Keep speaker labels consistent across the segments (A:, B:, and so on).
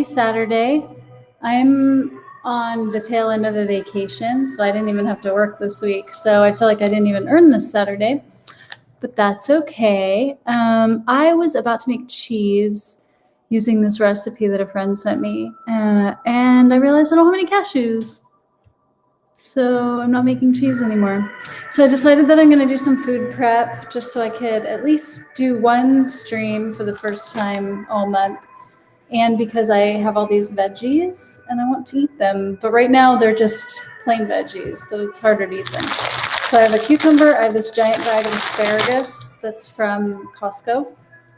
A: Saturday. I'm on the tail end of a vacation, so I didn't even have to work this week. So I feel like I didn't even earn this Saturday, but that's okay. I was about to make cheese using this recipe that a friend sent me, and I realized I don't have any cashews. So I'm not making cheese anymore. So I decided that I'm going to do some food prep just so I could at least do one stream for the first time all month. And because I have all these veggies and I want to eat them. But right now they're just plain veggies, so it's harder to eat them. So I have a cucumber. I have this giant bag of asparagus that's from Costco.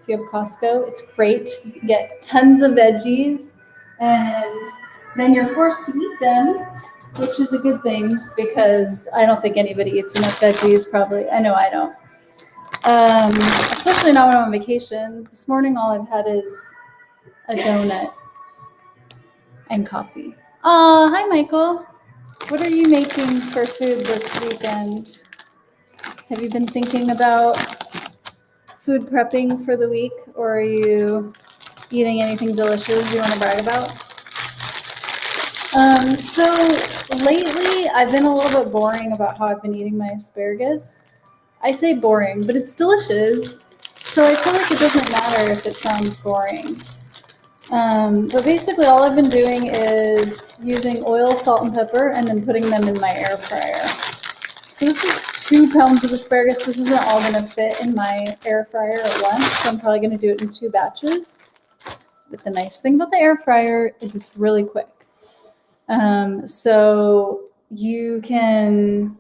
A: If you have Costco, it's great. You can get tons of veggies, and then you're forced to eat them, which is a good thing because I don't think anybody eats enough veggies, probably. I know I don't. Especially not when I'm on vacation. This morning, all I've had is a donut and coffee. Hi, Michael. What are you making for food this weekend? Have you been thinking about food prepping for the week, or are you eating anything delicious you want to brag about? So lately I've been a little bit boring about how I've been eating my asparagus. I say boring, but it's delicious. So I feel like it doesn't matter if it sounds boring. But basically all I've been doing is using oil, salt, and pepper, and then putting them in my air fryer. So this is 2 pounds of asparagus. This isn't all gonna fit in my air fryer at once, so I'm probably gonna do it in 2 batches. But the nice thing about the air fryer is it's really quick. So you can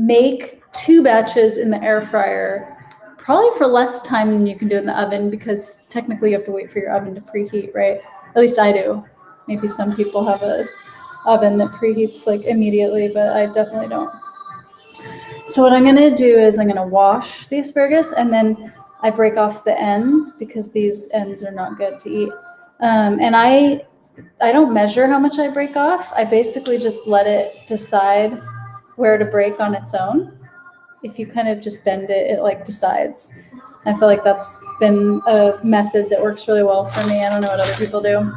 A: make 2 batches in the air fryer probably for less time than you can do in the oven, because technically you have to wait for your oven to preheat, right? At least I do. Maybe some people have a oven that preheats like immediately, but I definitely don't. So what I'm gonna do is I'm gonna wash the asparagus, and then I break off the ends because these ends are not good to eat. And I don't measure how much I break off. I basically just let it decide where to break on its own. If you kind of just bend it, it like decides. I feel like that's been a method that works really well for me. I don't know what other people do.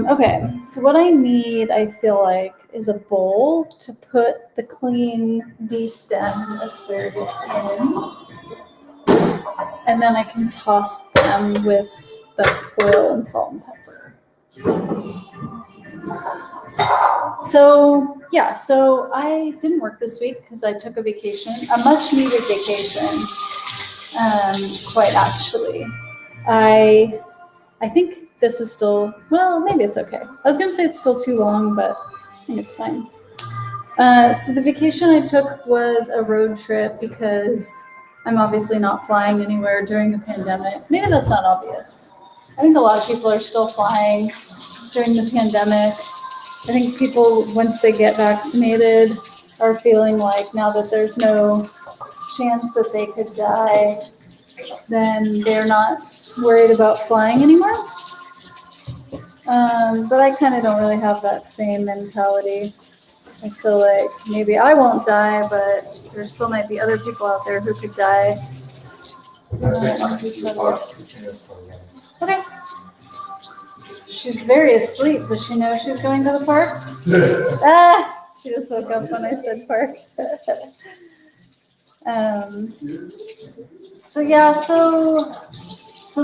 A: Okay, so what I need, I feel like, is a bowl to put the clean de-stemmed asparagus in. And then I can toss them with the oil and salt and pepper. So yeah, so I didn't work this week because I took a vacation, a much needed vacation, quite actually. I think this is still, well, maybe it's okay. I was gonna say it's still too long, but I think it's fine. So the vacation I took was a road trip because I'm obviously not flying anywhere during the pandemic. Maybe that's not obvious. I think a lot of people are still flying during the pandemic. I think people, once they get vaccinated, are feeling like now that there's no chance that they could die, then they're not worried about flying anymore. But I kind of don't really have that same mentality. I feel like maybe I won't die, but there still might be other people out there who could die. Okay. She's very asleep. Does she know she's going to the park? She just woke up when I said park. So yeah, so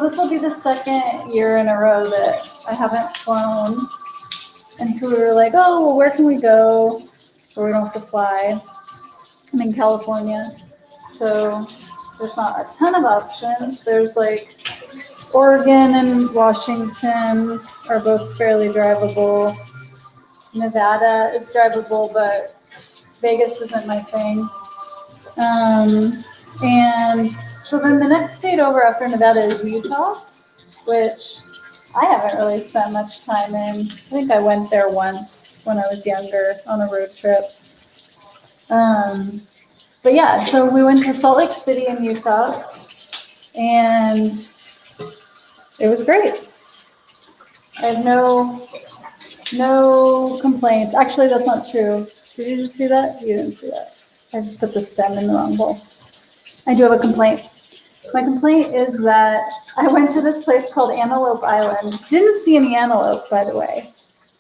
A: this will be the 2nd year in a row that I haven't flown. And so we were like, oh, well, where can we go where we don't have to fly? I'm in California, so there's not a ton of options. There's like Oregon and Washington are both fairly drivable. Nevada is drivable, but Vegas isn't my thing. And so then the next state over after Nevada is Utah, which I haven't really spent much time in. I think I went there once when I was younger on a road trip. But yeah, so we went to Salt Lake City in Utah, and it was great. I have no complaints. Actually, that's not true. Did you just see that? You didn't see that. I just put the stem in the wrong bowl. I do have a complaint. My complaint is that I went to this place called Antelope Island. Didn't see any antelope, by the way.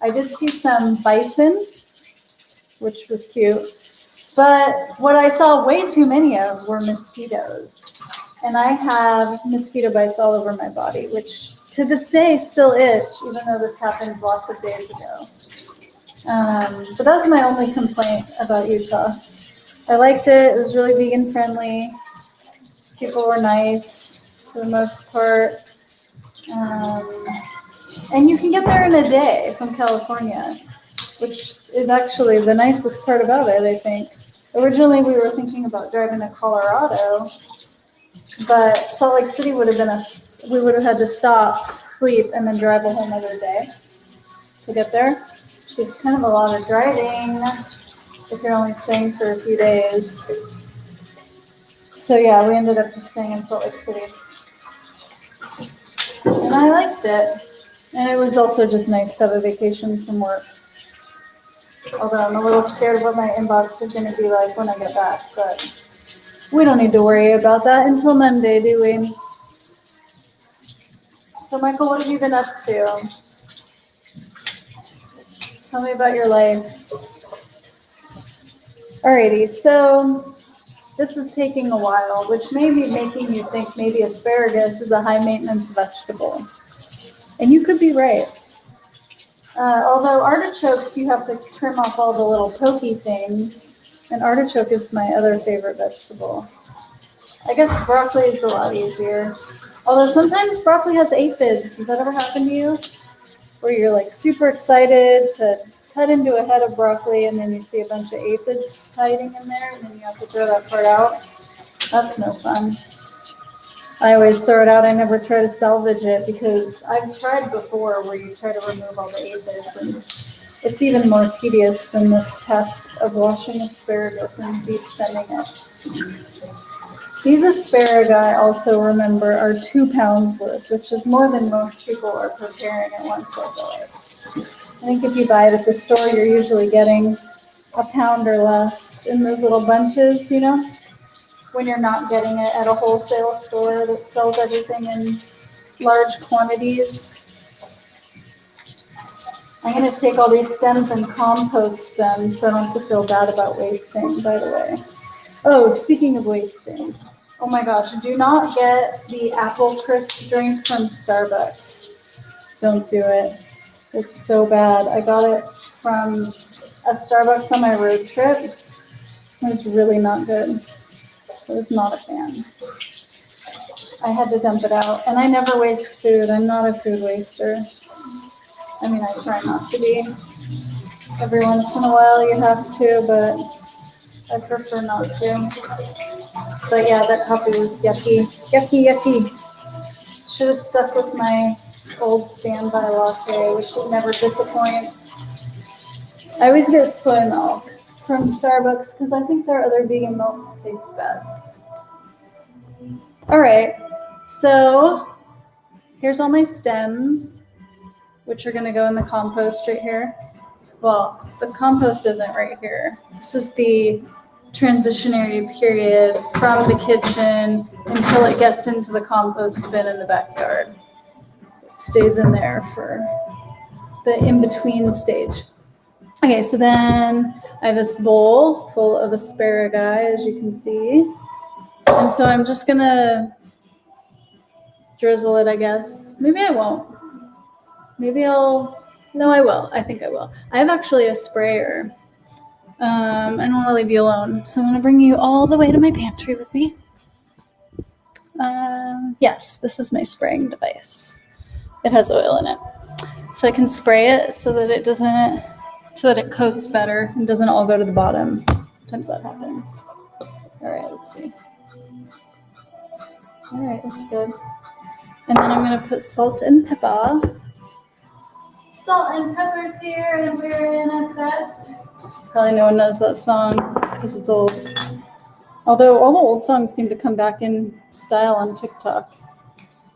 A: I did see some bison, which was cute. But what I saw way too many of were mosquitoes. And I have mosquito bites all over my body, which to this day still itch, even though this happened lots of days ago. But that was my only complaint about Utah. I liked it. It was really vegan friendly. People were nice for the most part. And you can get there in a day from California, which is actually the nicest part about it, I think. Originally, we were thinking about driving to Colorado, but Salt Lake City would have been we would have had to stop, sleep, and then drive a whole nother day to get there. It's kind of a lot of driving if you're only staying for a few days. So yeah, we ended up just staying in Salt Lake City. And I liked it. And it was also just nice to have a vacation from work. Although I'm a little scared of what my inbox is going to be like when I get back. But we don't need to worry about that until Monday, do we? So Michael, what have you been up to? Tell me about your life. Alrighty, so this is taking a while, which may be making you think maybe asparagus is a high maintenance vegetable. And you could be right. Although artichokes, you have to trim off all the little pokey things. And artichoke is my other favorite vegetable. I guess broccoli is a lot easier. Although sometimes broccoli has aphids. Does that ever happen to you? Where you're like super excited to cut into a head of broccoli and then you see a bunch of aphids hiding in there and then you have to throw that part out. That's no fun. I always throw it out. I never try to salvage it because I've tried before where you try to remove all the aphids and it's even more tedious than this task of washing asparagus and deep sending it. These asparagus, I also remember, are 2 pounds worth, which is more than most people are preparing at once, I feel like. I think if you buy it at the store, you're usually getting a pound or less in those little bunches, you know, when you're not getting it at a wholesale store that sells everything in large quantities. I'm going to take all these stems and compost them so I don't have to feel bad about wasting, by the way. Oh, speaking of wasting. Oh my gosh, do not get the apple crisp drink from Starbucks. Don't do it. It's so bad. I got it from a Starbucks on my road trip. It was really not good. I was not a fan. I had to dump it out. And I never waste food. I'm not a food waster. I mean, I try not to be. Every once in a while you have to, but I prefer not to. But yeah, that coffee was yucky. Yucky, yucky. Should have stuck with my old standby latte, which never disappoints. I always get soy milk from Starbucks because I think their other vegan milks taste bad. All right, so here's all my stems, which are going to go in the compost right here. Well, the compost isn't right here. This is the transitionary period from the kitchen until it gets into the compost bin in the backyard. It stays in there for the in-between stage. Okay, so then I have this bowl full of asparagus, as you can see. And so I'm just gonna drizzle it, I guess. Maybe I won't. Maybe no, I will. I think I will. I have actually a sprayer. I don't want to leave you alone, so I'm going to bring you all the way to my pantry with me. Yes, this is my spraying device. It has oil in it. So I can spray it so that it coats better and doesn't all go to the bottom. Sometimes that happens. All right, let's see. All right, that's good. And then I'm going to put salt and pepper. Salt and pepper's here, and we're in effect. Probably no one knows that song because it's old. Although all the old songs seem to come back in style on TikTok,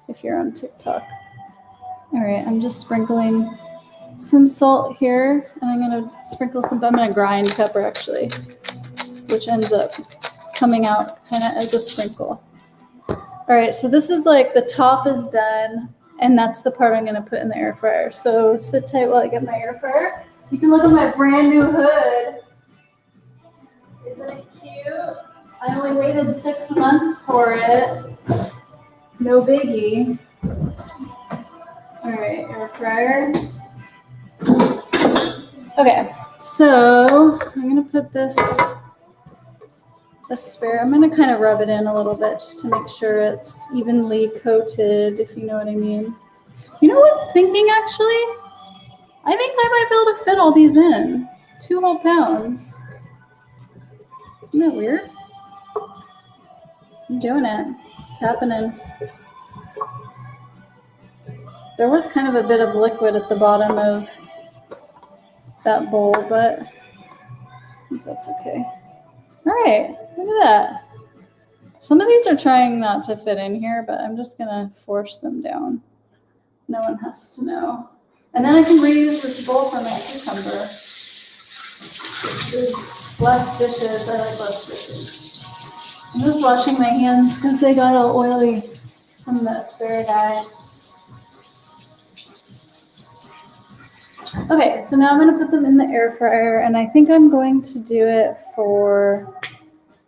A: if you're on TikTok. All right, I'm just sprinkling some salt here, and I'm going to sprinkle I'm going to grind pepper, actually, which ends up coming out kind of as a sprinkle. All right, so this is like the top is done, and that's the part I'm gonna put in the air fryer. So sit tight while I get my air fryer. You can look at my brand new hood. Isn't it cute? I only waited 6 months for it. No biggie. All right, air fryer. Okay, so I'm gonna put this spare. I'm gonna kind of rub it in a little bit just to make sure it's evenly coated, if you know what I mean. You know what I'm thinking actually? I think I might be able to fit all these in. 2 whole pounds. Isn't that weird? I'm doing it. It's happening. There was kind of a bit of liquid at the bottom of that bowl, but I think that's okay. All right, look at that. Some of these are trying not to fit in here, but I'm just gonna force them down. No one has to know. And then I can reuse this bowl for my cucumber. There's less dishes. I like less dishes. I'm just washing my hands because they got all oily from the asparagus. Okay, so now I'm going to put them in the air fryer, and I think I'm going to do it for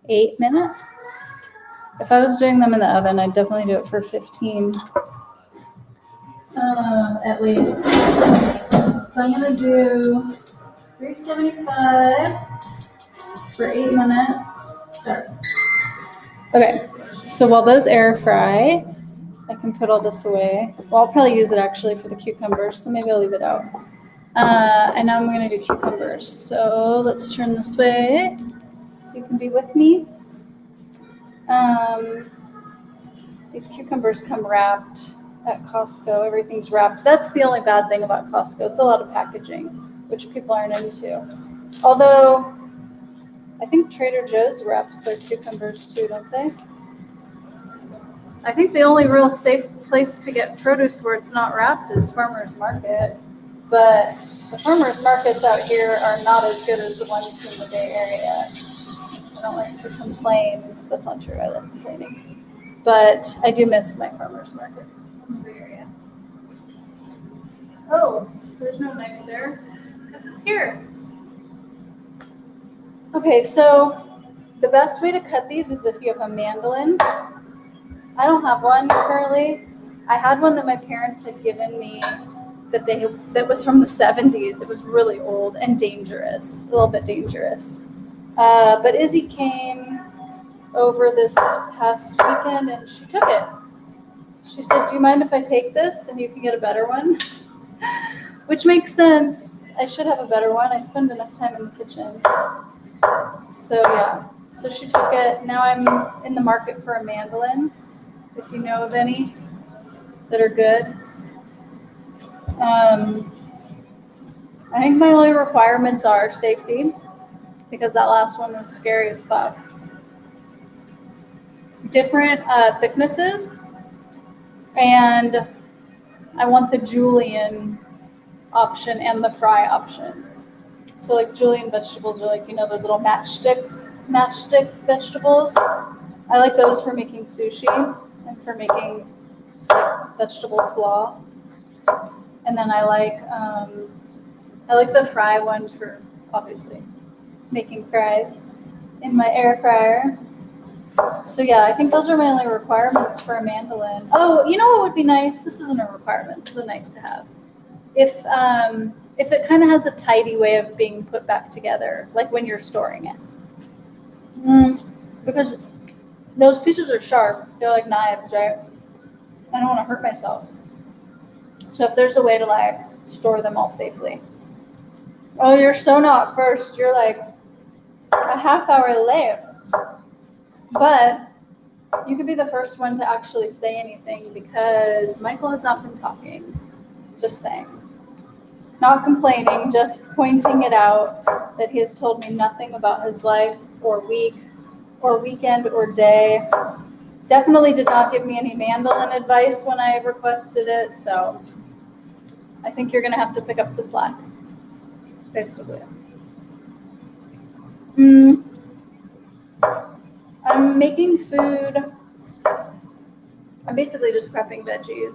A: 8 minutes. If I was doing them in the oven, I'd definitely do it for 15 at least. So I'm going to do 375 for 8 minutes. Start. Okay, so while those air fry, I can put all this away. Well, I'll probably use it actually for the cucumbers, so maybe I'll leave it out. And now I'm going to do cucumbers. So let's turn this way so you can be with me. These cucumbers come wrapped at Costco. Everything's wrapped. That's the only bad thing about Costco. It's a lot of packaging, which people aren't into. Although, I think Trader Joe's wraps their cucumbers too, don't they? I think the only real safe place to get produce where it's not wrapped is farmer's market. But the farmers markets out here are not as good as the ones in the Bay Area. I don't like to complain. That's not true. I love complaining. But I do miss my farmers markets in the Bay Area. Oh, there's no knife there because it's here. Okay, so the best way to cut these is if you have a mandolin. I don't have one currently. I had one that my parents had given me that was from the 70s. It was really old and dangerous, a little bit dangerous. But Izzy came over this past weekend and she took it. She said, "Do you mind if I take this and you can get a better one?" Which makes sense. I should have a better one. I spend enough time in the kitchen. So yeah, so she took it. Now I'm in the market for a mandolin, if you know of any that are good. I think my only requirements are safety, because that last one was scary as fuck. Different thicknesses, and I want the julienne option and the fry option. So like julienne vegetables are like, you know, those little matchstick vegetables. I like those for making sushi and for making like vegetable slaw. And then I like the fry one for obviously making fries in my air fryer. So yeah, I think those are my only requirements for a mandolin. Oh, you know what would be nice? This isn't a requirement. This is a nice to have. If it kind of has a tidy way of being put back together, like when you're storing it. Because those pieces are sharp. They're like knives, right? I don't want to hurt myself. So if there's a way to like store them all safely. Oh, you're so not first. You're like a half hour late. But you could be the first one to actually say anything because Michael has not been talking. Just saying. Not complaining, just pointing it out that he has told me nothing about his life or week or weekend or day. Definitely did not give me any mandolin advice when I requested it, so I think you're going to have to pick up the slack. Basically. I'm making food I'm basically just prepping veggies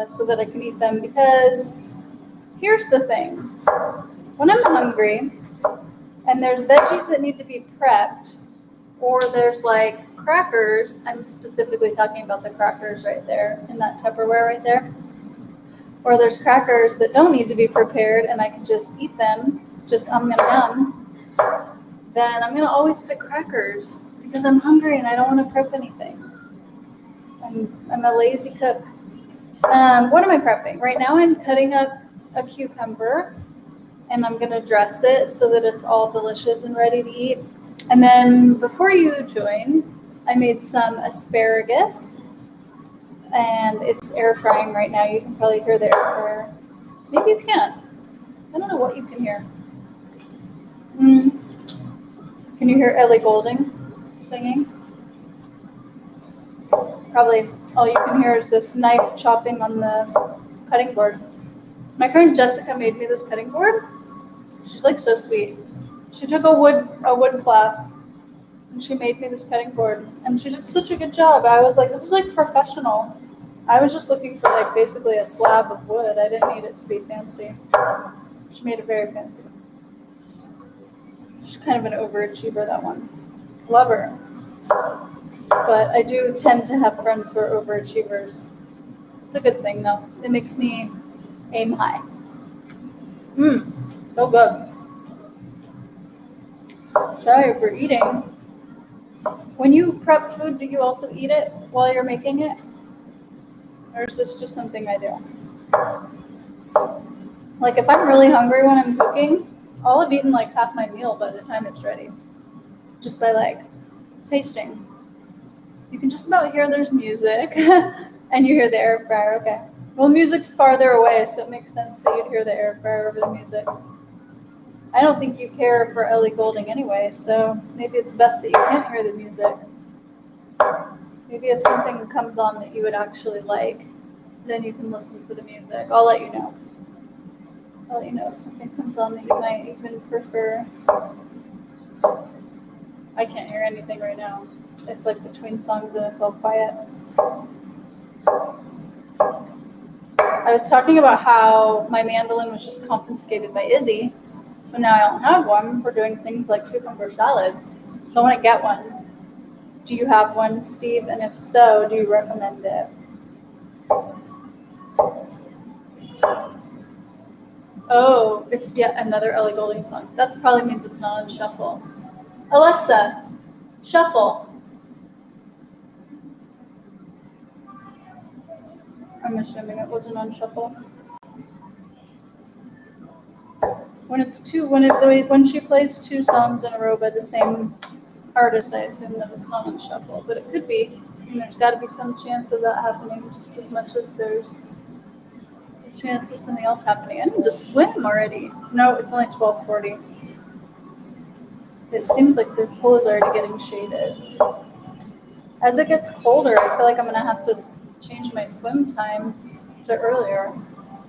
A: so that I can eat them, because here's the thing. When I'm hungry and there's veggies that need to be prepped, or there's like crackers, I'm specifically talking about the crackers right there in that Tupperware right there, or there's crackers that don't need to be prepared and I can just eat them, just yum, then I'm going to always pick crackers because I'm hungry and I don't want to prep anything. I'm a lazy cook. What am I prepping? Right now I'm cutting up a cucumber and I'm going to dress it so that it's all delicious and ready to eat. And then before you joined, I made some asparagus, and it's air frying right now. You can probably hear the air fryer. Maybe you can't. I don't know what you can hear. Can you hear Ellie Goulding singing? Probably all you can hear is this knife chopping on the cutting board. My friend Jessica made me this cutting board. She's like so sweet. She took a wood class and she made me this cutting board, and she did such a good job. I was like, this is like professional. I was just looking for like basically a slab of wood. I didn't need it to be fancy. She made it very fancy. She's kind of an overachiever, that one. Love her. But I do tend to have friends who are overachievers. It's a good thing though. It makes me aim high. So good. Sorry for eating. When you prep food, do you also eat it while you're making it? Or is this just something I do? Like if I'm really hungry when I'm cooking, I'll have eaten like half my meal by the time it's ready. Just by like tasting. You can just about hear there's music and you hear the air fryer. Okay. Well, music's farther away, so it makes sense that you'd hear the air fryer over the music. I don't think you care for Ellie Goulding anyway, so maybe it's best that you can't hear the music. Maybe if something comes on that you would actually like, then you can listen for the music. I'll let you know. I'll let you know if something comes on that you might even prefer. I can't hear anything right now. It's like between songs and it's all quiet. I was talking about how my mandolin was just confiscated by Izzy, so now I don't have one for doing things like cucumber salad. So I want to get one. Do you have one, Steve? And if so, do you recommend it? Oh, it's yet another Ellie Goulding song. That probably means it's not on shuffle. Alexa, shuffle. I'm assuming it wasn't on shuffle. When she plays two songs in a row by the same artist, I assume that it's not on shuffle, but it could be. And there's got to be some chance of that happening, just as much as there's a chance of something else happening. I need to swim already. No, it's only 12:40. It seems like the pool is already getting shaded. As it gets colder, I feel like I'm going to have to change my swim time to earlier.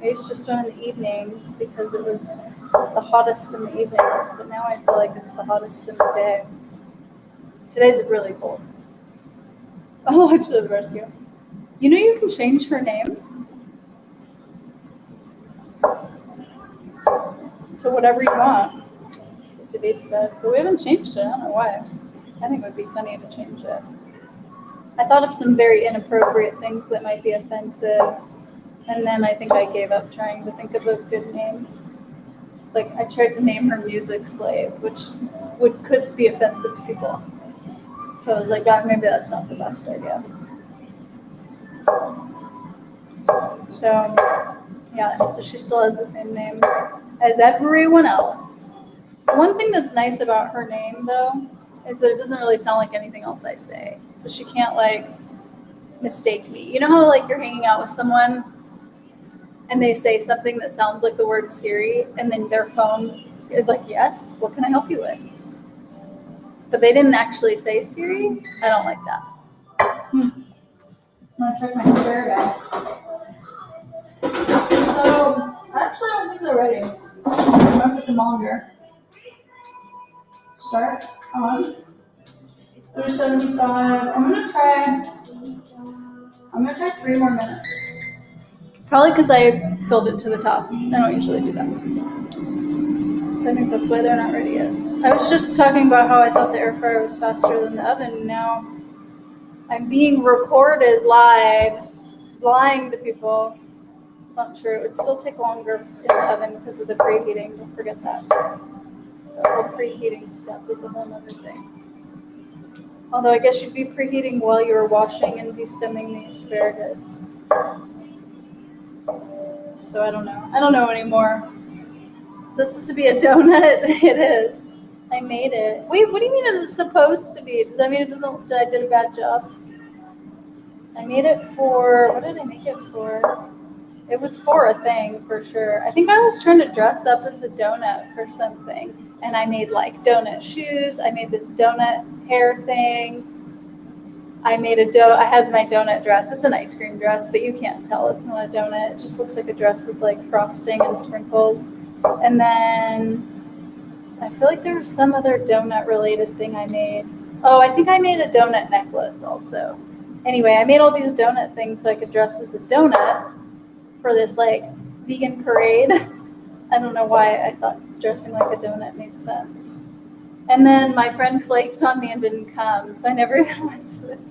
A: I used to swim in the evenings because it was the hottest in the evenings, but now I feel like it's the hottest in the day. Today's really cold. Oh, actually, the rescue. You know you can change her name to whatever you want. That's what David said, but we haven't changed it. I don't know why. I think it would be funny to change it. I thought of some very inappropriate things that might be offensive, and then I think I gave up trying to think of a good name. Like I tried to name her Music Slave, which could be offensive to people. So I was like, God, maybe that's not the best idea. So, yeah, so she still has the same name as everyone else. One thing that's nice about her name, though, is that it doesn't really sound like anything else I say. So she can't, like, mistake me. You know how, like, you're hanging out with someone and they say something that sounds like the word Siri, and then their phone is like, yes, what can I help you with? But they didn't actually say Siri. I don't like that. I'm going to check my spare bag. So, actually, I don't think they're ready. I'm going to put them longer. Start on 375. I'm going to try I'm gonna try 3 more minutes. Probably because I filled it to the top. I don't usually do that. So I think that's why they're not ready yet. I was just talking about how I thought the air fryer was faster than the oven. Now I'm being recorded live, lying to people. It's not true. It would still take longer in the oven because of the preheating. Don't forget that. The whole preheating step is a whole other thing. Although I guess you'd be preheating while you were washing and destemming the asparagus. So I don't know. I don't know anymore. Is this supposed to be a donut? It is. I made it. Wait, what do you mean it's supposed to be? Does that mean it doesn't? I did a bad job? I made it for, what did I make it for? It was for a thing for sure. I think I was trying to dress up as a donut for something. And I made like donut shoes. I made this donut hair thing. I made I had my donut dress. It's an ice cream dress, but you can't tell. It's not a donut. It just looks like a dress with like frosting and sprinkles. And then I feel like there was some other donut related thing I made. Oh, I think I made a donut necklace also. Anyway, I made all these donut things so I could dress as a donut for this like vegan parade. I don't know why I thought dressing like a donut made sense. And then my friend flaked on me and didn't come, so I never even went to the parade.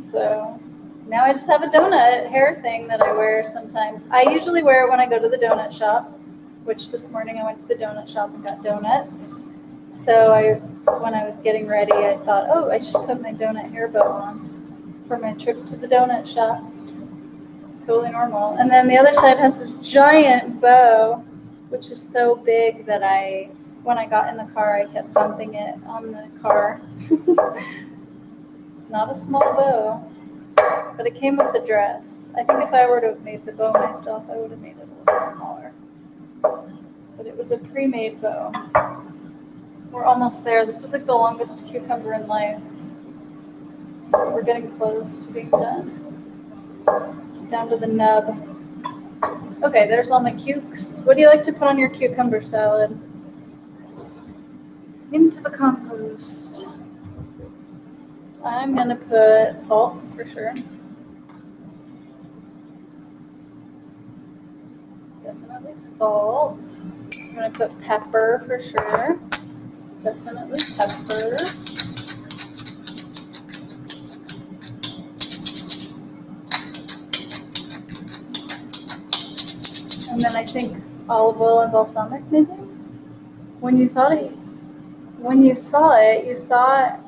A: So now I just have a donut hair thing that I wear sometimes. I usually wear it when I go to the donut shop, which this morning I went to the donut shop and got donuts. So when I was getting ready, I thought, oh, I should put my donut hair bow on for my trip to the donut shop. Totally normal. And then the other side has this giant bow, which is so big that when I got in the car, I kept bumping it on the car. It's not a small bow, but it came with the dress. I think if I were to have made the bow myself, I would have made it a little smaller. But it was a pre-made bow. We're almost there. This was like the longest cucumber in life. We're getting close to being done. It's down to the nub. Okay, there's all my cukes. What do you like to put on your cucumber salad? Into the compost. I'm gonna put salt for sure. Definitely salt. I'm gonna put pepper for sure. Definitely pepper. And then I think olive oil and balsamic maybe. When you saw it, you thought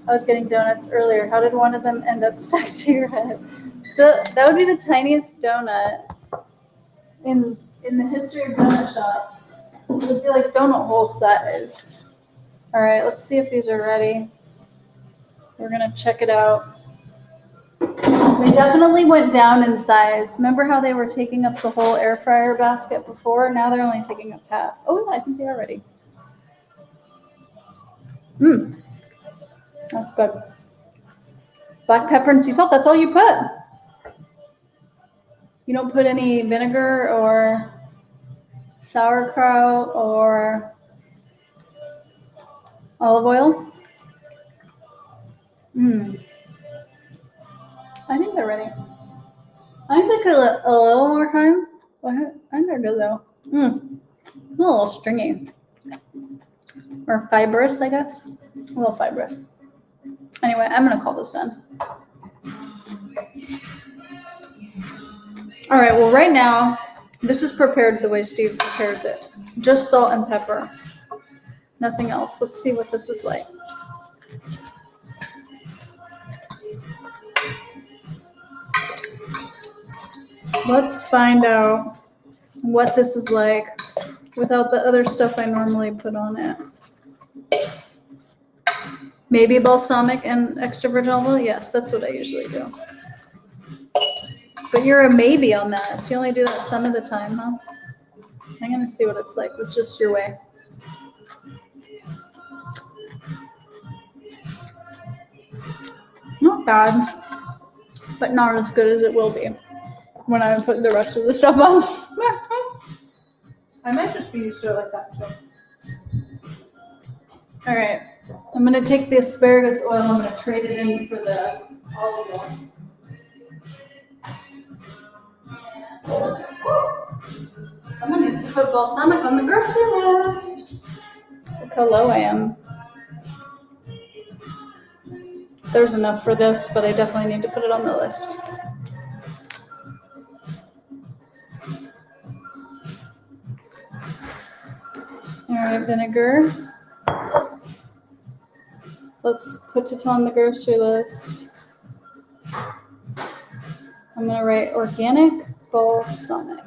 A: I was getting donuts earlier. How did one of them end up stuck to your head? That would be the tiniest donut in the history of donut shops. It would be like donut hole sized. All right, let's see if these are ready. We're gonna check it out. They definitely went down in size. Remember how they were taking up the whole air fryer basket before? Now they're only taking up half. Oh, yeah, I think they are ready. That's good. Black pepper and sea salt, that's all you put. You don't put any vinegar or sauerkraut or olive oil. I think they're ready. I think they could a little more time. I think they're good though. A little stringy. Or fibrous, I guess. A little fibrous. Anyway, I'm gonna call this done. All right, well right now, this is prepared the way Steve prepares it. Just salt and pepper. Nothing else. Let's see what this is like. Let's find out what this is like without the other stuff I normally put on it. Maybe balsamic and extra virgin olive oil? Yes, that's what I usually do. But you're a maybe on that. So you only do that some of the time, huh? I'm going to see what it's like with just your way. Not bad, but not as good as it will be when I put the rest of the stuff on. I might just be used to it like that too. All right, I'm gonna take the asparagus oil. I'm gonna trade it in for the All of them. Someone needs to put balsamic on the grocery list. Look how low I am. There's enough for this, but I definitely need to put it on the list. All right, vinegar. Let's put it on the grocery list. I'm gonna write organic balsamic.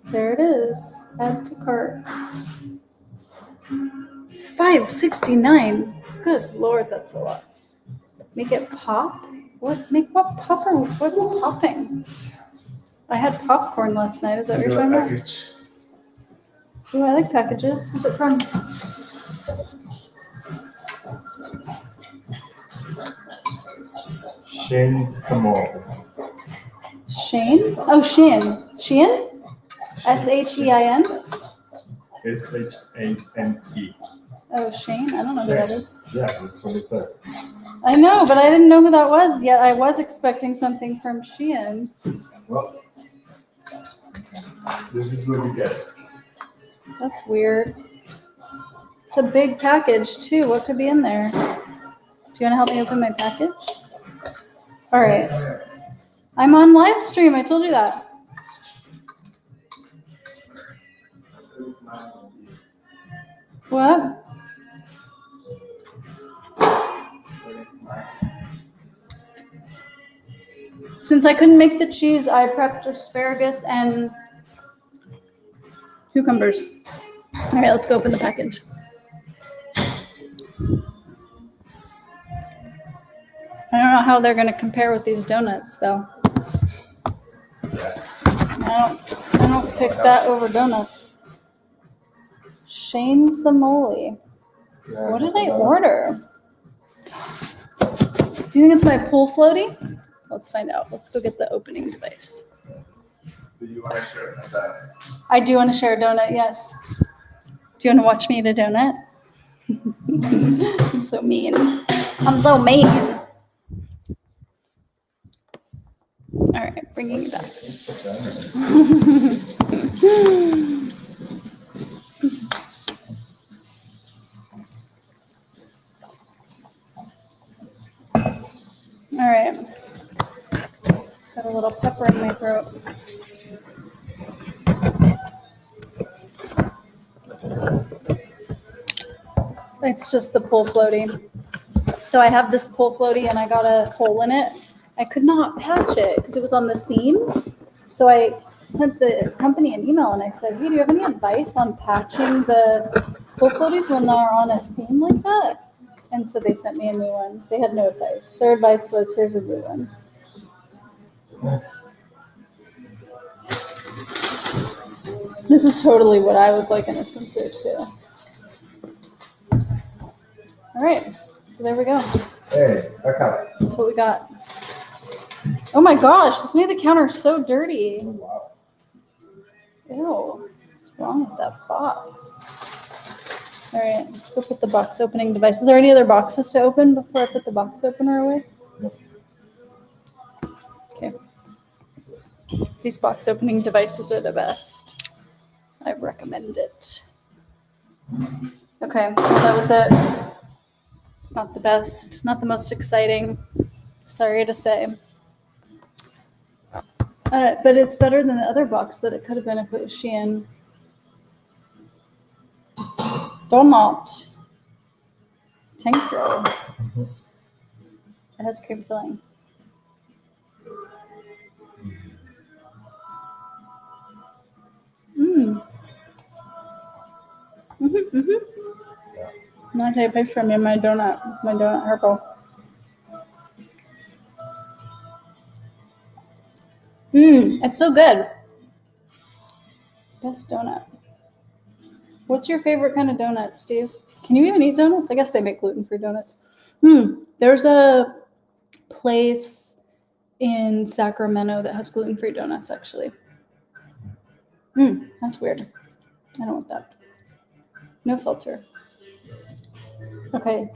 A: There it is. Add to cart. $5.69. Good Lord, that's a lot. Make it pop? What? Make what pop or what's popping? I had popcorn last night. Is that what you're talking about? Oh, I like packages. Who's it from?
B: Shane Samoa.
A: Shane? Oh, Shein. Shein? S-H-E-I-N?
B: S-H-A-N-E.
A: Oh, Shane? I don't know who that is.
B: Yeah, that's what it said.
A: I know, but I didn't know who that was yet. I was expecting something from Shein.
B: Well, this is what you get.
A: That's weird. It's a big package, too. What could be in there? Do you want to help me open my package? All right. I'm on live stream. I told you that. What? Since I couldn't make the cheese, I prepped asparagus and cucumbers. All right, let's go open the package. I don't know how they're going to compare with these donuts, though. I don't pick that over donuts. Shane Samoli. What did I order? Do you think it's my pool floaty? Let's find out. Let's go get the opening device.
B: Do you want to share that?
A: I do want to share a donut, yes. Do you want to watch me eat a donut? I'm so mean. I'm so mean. All right, bringing you back. All right. Got a little pepper in my throat. It's just the pull floaty. So I have this pull floaty and I got a hole in it. I could not patch it because it was on the seam. So I sent the company an email and I said, hey, do you have any advice on patching the pull floaties when they're on a seam like that? And so they sent me a new one. They had no advice. Their advice was, here's a new one. This is totally what I look like in a swimsuit too. All right, so there we go.
B: Hey, back up.
A: That's what we got. Oh my gosh, this made the counter so dirty.
B: Oh, wow.
A: Ew, what's wrong with that box? All right, let's go put the box opening device. Is there any other boxes to open before I put the box opener away?
B: Nope.
A: Okay. These box opening devices are the best. I recommend it. Okay, well, that was it. Not the best, not the most exciting. Sorry to say. But it's better than the other box that it could have been if it was Shein. Donut. Thank you. It has cream filling. I'm gonna take a picture of me and my donut purple. It's so good. Best donut. What's your favorite kind of donut, Steve? Can you even eat donuts? I guess they make gluten-free donuts. There's a place in Sacramento that has gluten-free donuts, actually. That's weird. I don't want that. No filter. Okay.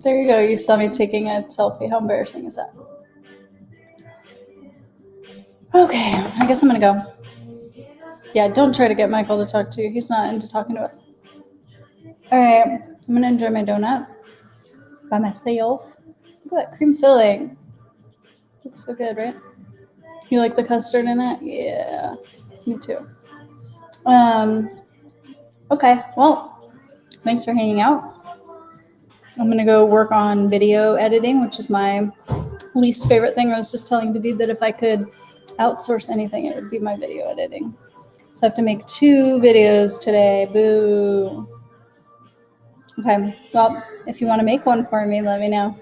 A: There you go. You saw me taking a selfie. How embarrassing is that? Okay, I guess I'm gonna go. Yeah, don't try to get Michael to talk to you. He's not into talking to us. All right, I'm gonna enjoy my donut by myself. Look at that cream filling. Looks so good, right? You like the custard in it? Yeah, me too. Okay, well, thanks for hanging out. I'm gonna go work on video editing, which is my least favorite thing. I was just telling David that if I could outsource anything, it would be my video editing. So I have to make 2 videos today. Boo. Okay, well, if you want to make one for me, let me know.